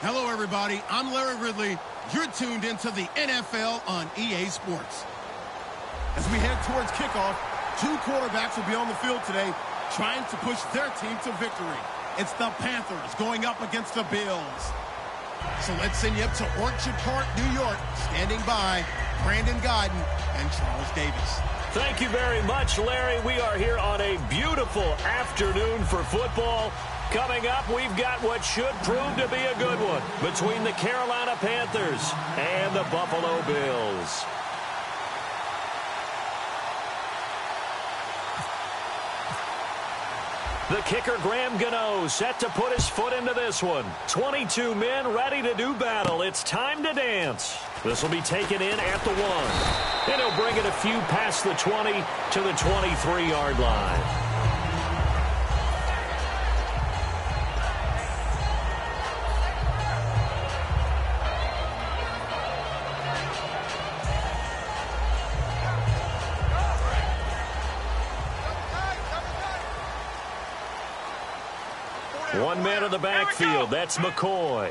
Hello, everybody. I'm Larry Ridley. You're tuned into the NFL on EA Sports. As we head towards kickoff, two quarterbacks will be on the field today trying to push their team to victory. It's the Panthers going up against the Bills. So let's send you up to Orchard Park, New York. Standing by, Brandon Godden and Charles Davis. Thank you very much, Larry. We are here on a beautiful afternoon for football. Coming up, we've got what should prove to be a good one between the Carolina Panthers and the Buffalo Bills. The kicker, Graham Gano, set to put his foot into this one. 22 men ready to do battle. It's time to dance. This will be taken in at the 1. And he'll bring it a few past the 20 to the 23-yard line. One man in the backfield. That's McCoy.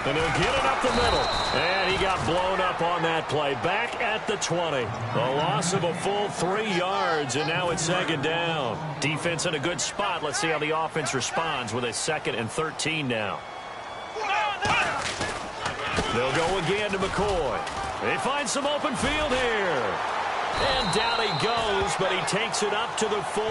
And he'll get it up the middle. And he got blown up on that play. Back at the 20. A loss of a full 3 yards, and now it's second down. Defense in a good spot. Let's see how the offense responds with a 2nd and 13 now. They'll go again to McCoy. They find some open field here. And down he goes, but he takes it up to the 40.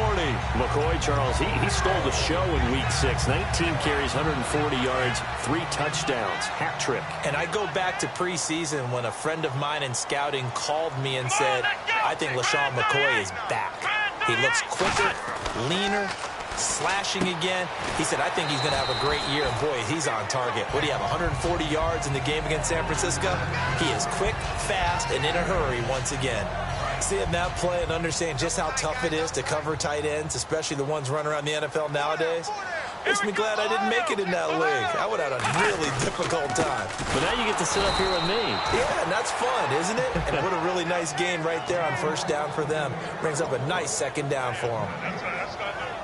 McCoy, Charles, he stole the show in Week 6. 19 carries, 140 yards, 3 touchdowns, hat trick. And I go back to preseason when a friend of mine in scouting called me and said, I think LeSean McCoy is back. He looks quicker, leaner, slashing again. He said, I think he's going to have a great year. And boy, he's on target. What do you have, 140 yards in the game against San Francisco? He is quick, fast, and in a hurry once again. Seeing that play and understanding just how tough it is to cover tight ends, especially the ones running around the NFL nowadays, makes me glad I didn't make it in that league. I would have had a really difficult time. But now you get to sit up here with me. Yeah, and that's fun, isn't it? And what a really nice game right there on first down for them. Brings up a nice second down for them.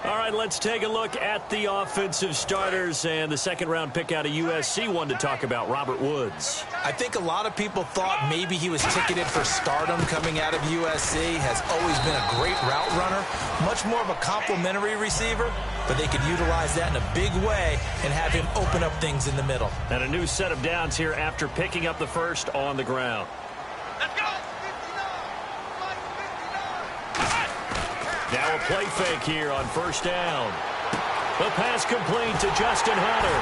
All right, let's take a look at the offensive starters and the second-round pick out of USC. One to talk about, Robert Woods. I think a lot of people thought maybe he was ticketed for stardom coming out of USC. Has always been a great route runner, much more of a complimentary receiver, but they could utilize that in a big way and have him open up things in the middle. And a new set of downs here after picking up the first on the ground. Let's go! Now a play fake here on first down. The pass complete to Justin Hunter.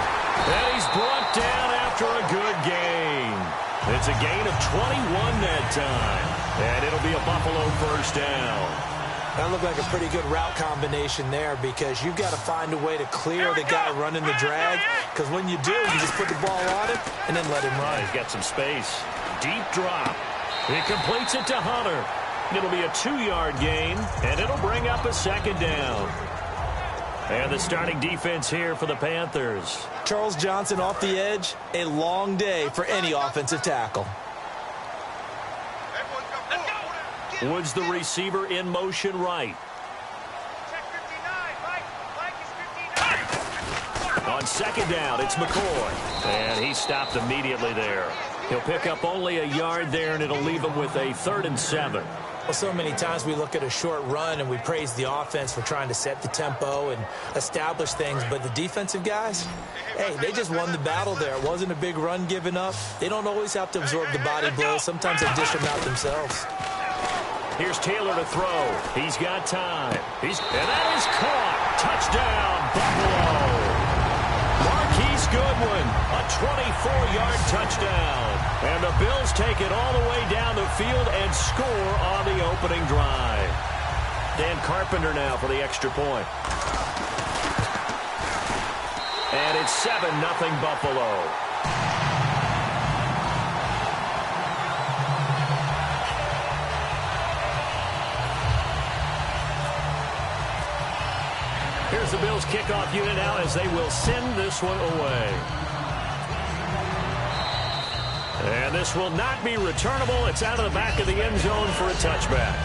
And he's brought down after a good gain. It's a gain of 21 that time. And it'll be a Buffalo first down. That looked like a pretty good route combination there because you've got to find a way to clear the guy running the drag. Because when you do, you just put the ball on him and then let him run. He's got some space. Deep drop. He completes it to Hunter. It'll be a 2-yard gain, and it'll bring up a second down. And the starting defense here for the Panthers. Charles Johnson off the edge. A long day for any offensive tackle. Woods, the receiver, in motion right. On second down, it's McCoy. And he stopped immediately there. He'll pick up only a yard there, and it'll leave him with a 3rd and 7. Well, so many times we look at a short run and we praise the offense for trying to set the tempo and establish things, but the defensive guys, hey, they just won the battle there. It wasn't a big run given up. They don't always have to absorb the body blows. Sometimes they dish them out themselves. Here's Taylor to throw. He's got time. And that is caught. Touchdown, Buffalo. Marquise Goodwin, a 24-yard touchdown. And the Bills take it all the way down the field and score on the opening drive. Dan Carpenter now for the extra point. And it's 7-0 Buffalo. Here's the Bills kickoff unit now as they will send this one away. And this will not be returnable. It's out of the back of the end zone for a touchback.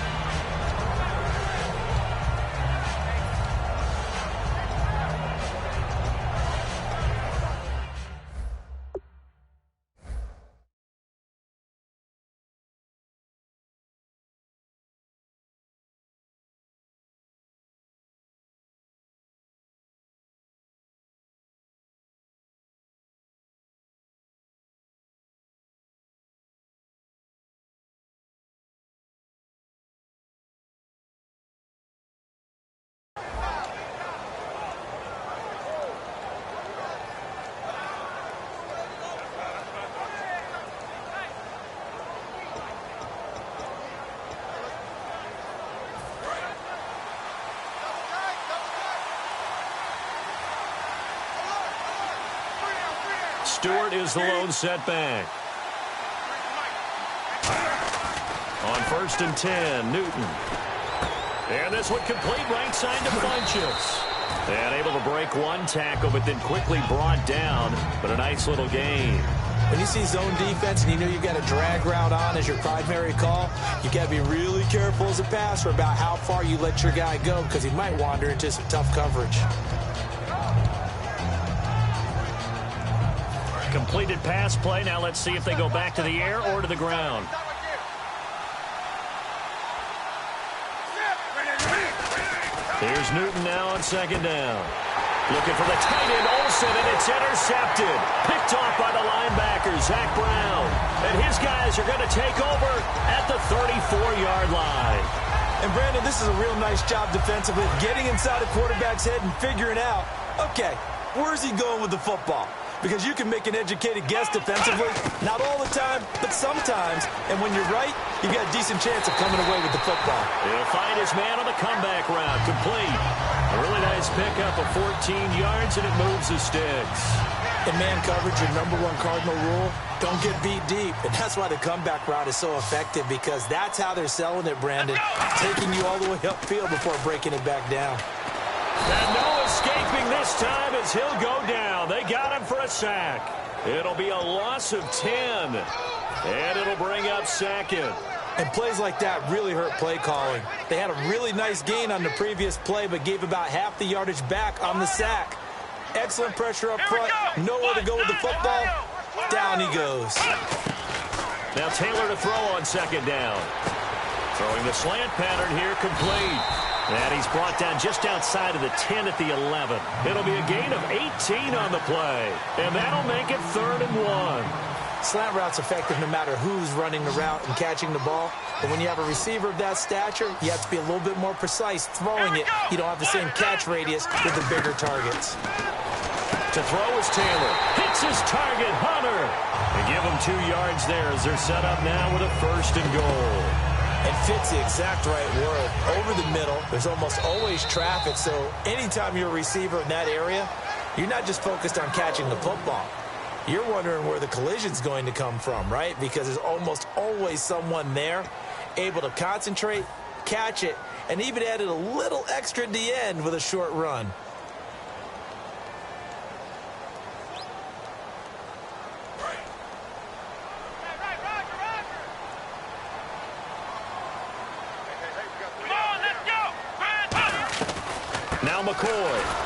Stewart is the lone setback. On 1st and 10, Newton. And this one complete right side to Funchess. And able to break one tackle, but then quickly brought down. But a nice little gain. When you see zone defense and you know you've got a drag route on as your primary call, you got to be really careful as a passer about how far you let your guy go because he might wander into some tough coverage. Completed pass play. Now let's see if they go back to the air or to the ground. Here's Newton now on 2nd down. Looking for the tight end, Olsen, and it's intercepted. Picked off by the linebacker, Zach Brown. And his guys are going to take over at the 34-yard line. And, Brandon, this is a real nice job defensively of getting inside a quarterback's head and figuring out, okay, where's he going with the football? Because you can make an educated guess defensively, not all the time, but sometimes. And when you're right, you've got a decent chance of coming away with the football. He'll find his man on the comeback route, complete. A really nice pickup of 14 yards, and it moves the sticks. In man coverage, your #1 cardinal rule, don't get beat deep. And that's why the comeback route is so effective, because that's how they're selling it, Brandon. Taking you all the way upfield before breaking it back down. And no escaping this time as he'll go down. They got him for a sack. It'll be a loss of 10. And it'll bring up 2nd. And plays like that really hurt play calling. They had a really nice gain on the previous play, but gave about half the yardage back on the sack. Excellent pressure up front. Nowhere to go with the football. Down he goes. Now Taylor to throw on 2nd down. Throwing the slant pattern here, complete. And he's brought down just outside of the 10 at the 11. It'll be a gain of 18 on the play. And that'll make it 3rd and 1. Slant route's effective no matter who's running the route and catching the ball. But when you have a receiver of that stature, you have to be a little bit more precise throwing it. You don't have the same catch radius with the bigger targets. To throw is Taylor. Hits his target, Hunter. They give him 2 yards there as they're set up now with a 1st and goal. And fits the exact right word. Over the middle, there's almost always traffic, so anytime you're a receiver in that area, you're not just focused on catching the football. You're wondering where the collision's going to come from, right? Because there's almost always someone there able to concentrate, catch it, and even added a little extra at the end with a short run. Now McCoy.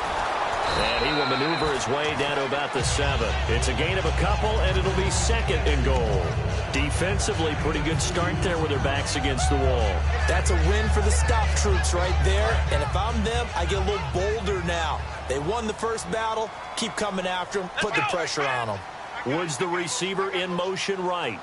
And he will maneuver his way down to about the 7. It's a gain of a couple, and it'll be 2nd and goal. Defensively, pretty good start there with their backs against the wall. That's a win for the stop troops right there. And if I'm them, I get a little bolder now. They won the first battle. Keep coming after them. Put the pressure on them. Woods, the receiver, in motion right.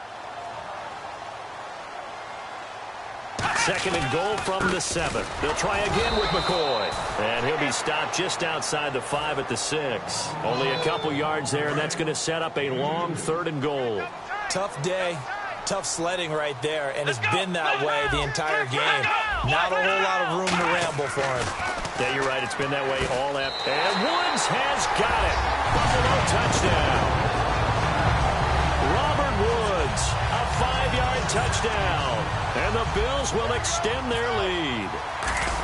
2nd and goal from the 7. They'll try again with McCoy. And he'll be stopped just outside the 5 at the 6. Only a couple yards there, and that's going to set up a long 3rd and goal. Tough day, tough sledding right there, and it's been that way the entire game. Not a whole lot of room to ramble for him. Yeah, you're right. It's been that way all after. And Woods has got it. Buffalo touchdown. Robert Woods, a 5-yard touchdown. And the Bills will extend their lead.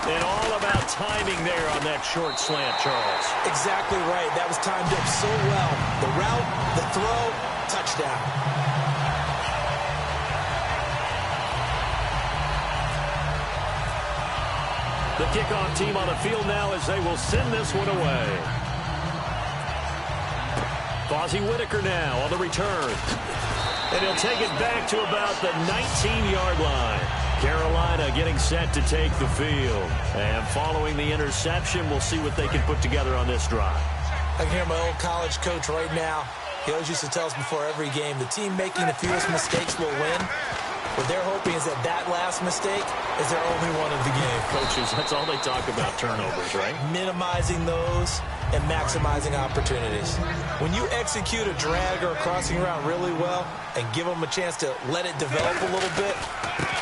And all about timing there on that short slant, Charles. Exactly right. That was timed up so well. The route, the throw, touchdown. The kickoff team on the field now as they will send this one away. Fozzie Whitaker now on the return. And he'll take it back to about the 19-yard line. Carolina getting set to take the field. And following the interception, we'll see what they can put together on this drive. I can hear my old college coach right now. He always used to tell us before every game, the team making the fewest mistakes will win. What they're hoping is that last mistake is their only one of the game. Coaches, that's all they talk about, turnovers, right? Minimizing those and maximizing opportunities. When you execute a drag or a crossing route really well and give them a chance to let it develop a little bit,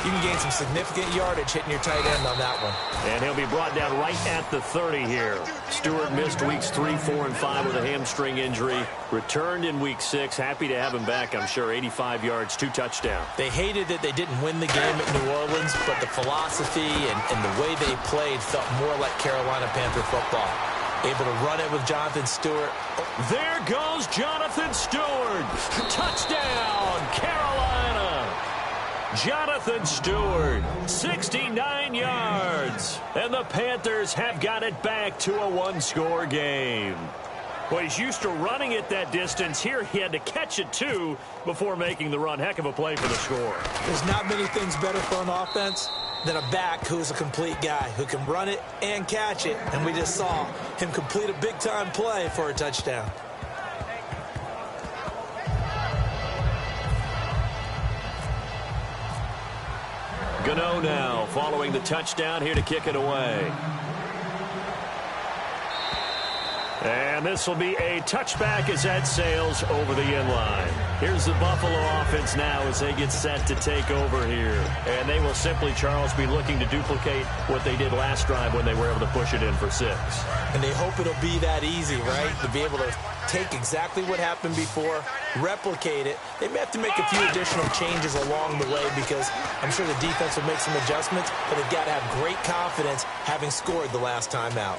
you can gain some significant yardage hitting your tight end on that one. And he'll be brought down right at the 30 here. Stewart missed weeks 3, 4, and 5 with a hamstring injury. Returned in week 6. Happy to have him back, I'm sure. 85 yards, 2 touchdowns. They hated that they didn't win the game at New Orleans, but the philosophy and the way they played felt more like Carolina Panther football. Able to run it with Jonathan Stewart. There goes Jonathan Stewart. Touchdown, Carolina. Jonathan Stewart, 69 yards. And the Panthers have got it back to a one-score game. Well, he's used to running it that distance. Here he had to catch it, too, before making the run. Heck of a play for the score. There's not many things better for an offense than a back who's a complete guy, who can run it and catch it. And we just saw him complete a big-time play for a touchdown. Gano now following the touchdown here to kick it away. And this will be a touchback as that sails over the end line. Here's the Buffalo offense now as they get set to take over here. And they will simply, Charles, be looking to duplicate what they did last drive when they were able to push it in for 6. And they hope it'll be that easy, right? To be able to take exactly what happened before, replicate it. They may have to make a few additional changes along the way because I'm sure the defense will make some adjustments, but they've got to have great confidence having scored the last time out.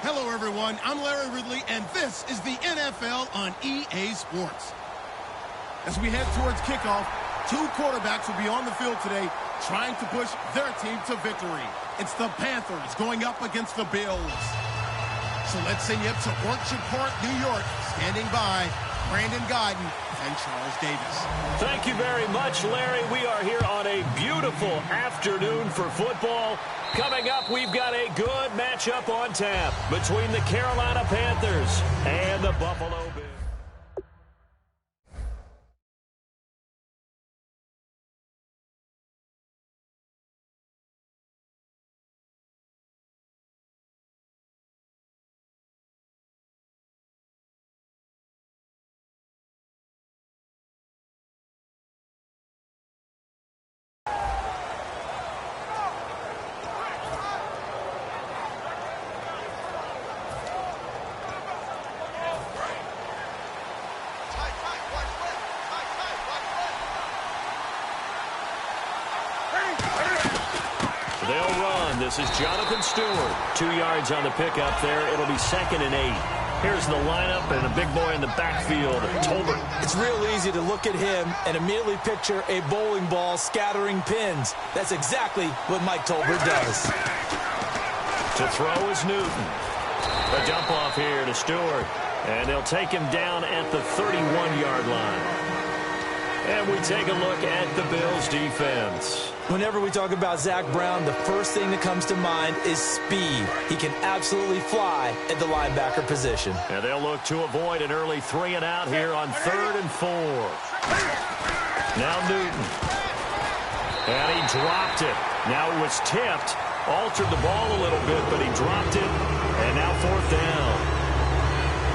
Hello, everyone. I'm Larry Ridley, and this is the NFL on EA Sports. As we head towards kickoff, two quarterbacks will be on the field today trying to push their team to victory. It's the Panthers going up against the Bills. So let's send you up to Orchard Park, New York. Standing by, Brandon Gaudin and Charles Davis. Thank you very much, Larry. We are here on a beautiful afternoon for football. Coming up, we've got a good matchup on tap between the Carolina Panthers and the Buffalo Bills. They'll run. This is Jonathan Stewart. 2 yards on the pickup there. It'll be 2nd and 8. Here's the lineup and a big boy in the backfield, Tolbert. It's real easy to look at him and immediately picture a bowling ball scattering pins. That's exactly what Mike Tolbert does. To throw is Newton. A dump off here to Stewart. And they'll take him down at the 31-yard line. And we take a look at the Bills' defense. Whenever we talk about Zach Brown, the first thing that comes to mind is speed. He can absolutely fly at the linebacker position. And they'll look to avoid an early 3 and out here on 3rd and 4. Now Newton. And he dropped it. Now it was tipped. Altered the ball a little bit, but he dropped it. And now 4th down.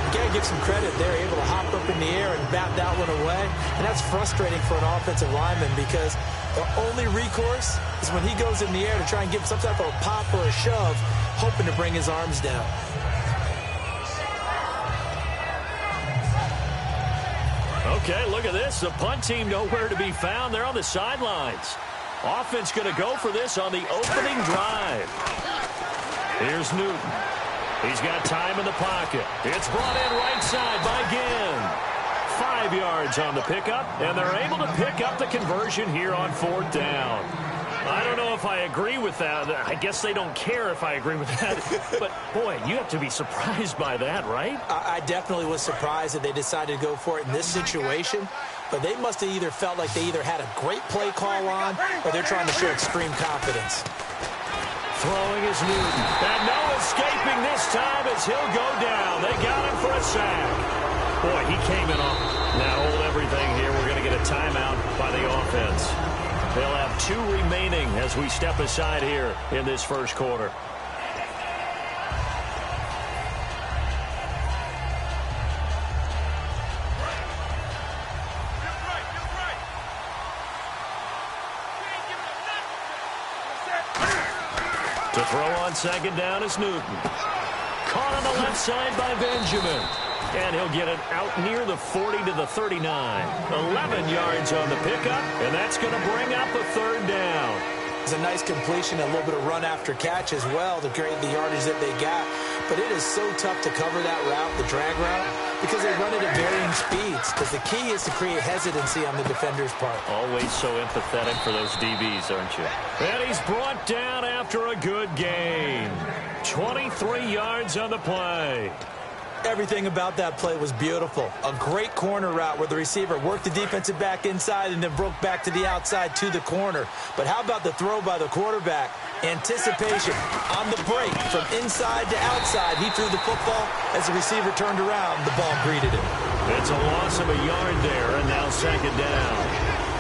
You got to give some credit. They're able to hop up in the air and bat that one away. And that's frustrating for an offensive lineman because the only recourse is when he goes in the air to try and give some type of a pop or a shove, hoping to bring his arms down. Okay, look at this. The punt team nowhere to be found. They're on the sidelines. Offense going to go for this on the opening drive. Here's Newton. He's got time in the pocket. It's brought in right side by Ginn. 5 yards on the pickup, and they're able to pick up the conversion here on 4th down. I don't know if I agree with that. I guess they don't care if I agree with that. But, boy, you have to be surprised by that, right? I definitely was surprised that they decided to go for it in this situation. But they must have either felt like they either had a great play call on or they're trying to show extreme confidence. Throwing is Newton. And no escaping this time as he'll go down. They got him for a sack. Boy, he came in on. Now hold everything here. We're going to get a timeout by the offense. They'll have 2 remaining as we step aside here in this first quarter. To throw on 2nd down is Newton. Caught on the left side by Benjamin. And he'll get it out near the 40 to the 39. 11 yards on the pickup, and that's going to bring up a 3rd down. It's a nice completion, a little bit of run after catch as well to create the yardage that they got. But it is so tough to cover that route, the drag route, because they run it at varying speeds. Because the key is to create hesitancy on the defender's part. Always so empathetic for those DBs, aren't you? And he's brought down after a good gain. 23 yards on the play. Everything about that play was beautiful. A great corner route where the receiver worked the defensive back inside and then broke back to the outside to the corner. But how about the throw by the quarterback? Anticipation on the break from inside to outside. He threw the football. As the receiver turned around, the ball greeted him. It's a loss of a yard there, and now 2nd down.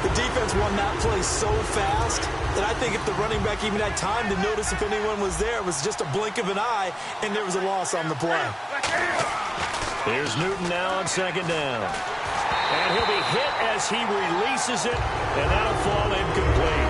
The defense won that play so fast that I think if the running back even had time to notice if anyone was there, it was just a blink of an eye, and there was a loss on the play. Here's Newton now on 2nd down. And he'll be hit as he releases it, and that'll fall incomplete.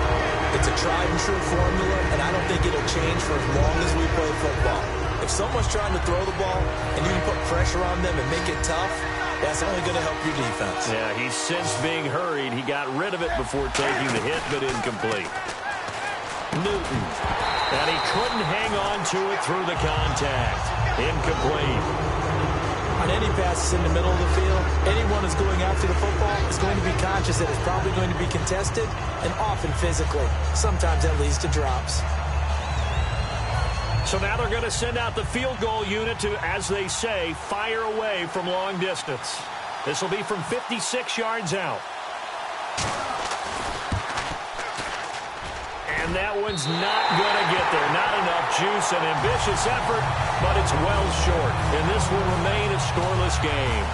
It's a tried-and-true formula, and I don't think it'll change for as long as we play football. If someone's trying to throw the ball and you can put pressure on them and make it tough, that's only going to help your defense. Yeah, he's since being hurried. He got rid of it before taking the hit, but incomplete. Newton. And he couldn't hang on to it through the contact. Incomplete. On any passes in the middle of the field, anyone who's going after the football is going to be conscious that it's probably going to be contested, and often physically. Sometimes that leads to drops. So now they're going to send out the field goal unit to, as they say, fire away from long distance. This will be from 56 yards out. And that one's not going to get there. Not enough juice, an ambitious effort, but it's well short. And this will remain a scoreless game.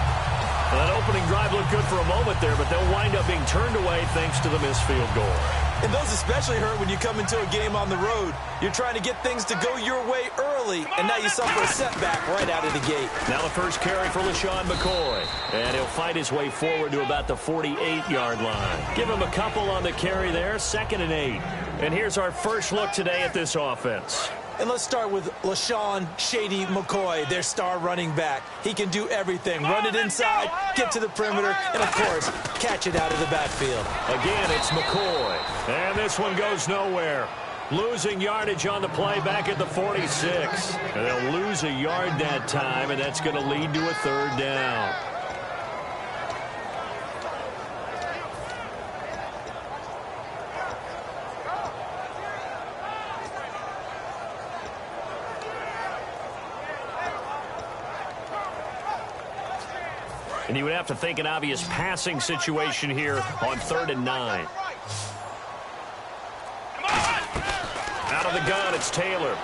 Well, that opening drive looked good for a moment there, but they'll wind up being turned away thanks to the missed field goal. And those especially hurt when you come into a game on the road. You're trying to get things to go your way early, and now you suffer a setback right out of the gate. Now the first carry for LaShawn McCoy. And he'll fight his way forward to about the 48-yard line. Give him a couple on the carry there, 2nd and 8. And here's our first look today at this offense. And let's start with LaShawn Shady McCoy, their star running back. He can do everything. Run it inside, get to the perimeter, and, of course, catch it out of the backfield. Again, it's McCoy. And this one goes nowhere. Losing yardage on the play back at the 46. And they'll lose a yard that time, and that's going to lead to a 3rd down. And you would have to think an obvious passing situation here on 3rd and 9. Out of the gun, it's Taylor.